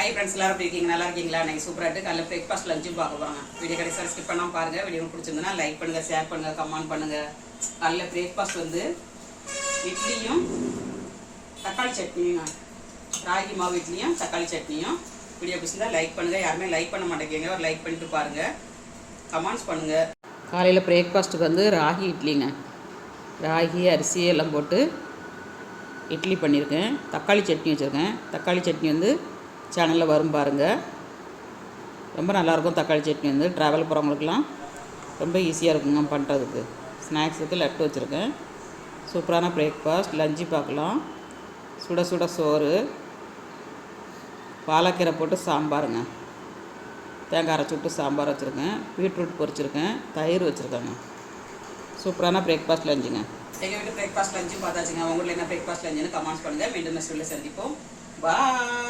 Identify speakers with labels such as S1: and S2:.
S1: Hi friends, எல்லாரும் எப்படி இருக்கீங்க? நல்லா இருக்கீங்களா? நீங்கள் சூப்பராக இருக்குது. காலையில் பிரேக்ஃபாஸ்ட் லஞ்சும் பார்க்க போகிறாங்க. வீடியோ கடைசியாக ஸ்கிப் பண்ணாமல் பாருங்கள். வீடியோ பிடிச்சிருந்ததுன்னா லைக் பண்ணுங்கள், ஷேர் பண்ணுங்கள், கமெண்ட் பண்ணுங்கள். காலையில் பிரேக்ஃபாஸ்ட் வந்து இட்லியும் தக்காளி சட்னியும், ராகி மாவு இட்லியும் தக்காளி சட்னியும். வீடியோ பிடிச்சிருந்தா லைக் பண்ணுங்கள். யாருமே லைக் பண்ண மாட்டேங்கிங்க, ஒரு லைக் பண்ணிட்டு பாருங்கள், கமெண்ட்ஸ் பண்ணுங்கள். காலையில் பிரேக்ஃபாஸ்ட்டுக்கு வந்து ராகி இட்லிங்க. ராகி அரிசி எல்லாம் போட்டு இட்லி பண்ணியிருக்கேன். தக்காளி சட்னி வச்சுருக்கேன். தக்காளி சட்னி வந்து சேனலில் வரும் பாருங்கள். ரொம்ப நல்லாயிருக்கும். தக்காளி சட்னி வந்து ட்ராவல் போகிறவங்களுக்குலாம் ரொம்ப ஈஸியாக இருக்குங்க பண்ணுறதுக்கு. ஸ்நாக்ஸுக்கு லட்டு வச்சுருக்கேன். சூப்பரான பிரேக்ஃபாஸ்ட். லஞ்சு பார்க்கலாம். சுட சுட சோறு, பாலக்கீரை போட்டு சாம்பாருங்க. தேங்காய் அரைச்சி விட்டு சாம்பார் வச்சுருக்கேன். பீட்ரூட் பொரிச்சிருக்கேன். தயிர் வச்சுருக்கேங்க. சூப்பரான பிரேக்ஃபாஸ்ட் லஞ்சுங்க. எங்கள் வீட்டு பிரேக்ஃபாஸ்ட் லஞ்சும் பார்த்தாச்சுங்க. உங்கள் வீட்டில் என்ன பிரேக்ஃபாஸ்ட் லஞ்சுன்னு கமெண்ட்ஸ் பண்ணுங்கள். மீண்டும் நெக்ஸ்ட் வீடியோவில் சந்திப்போம். பாய்.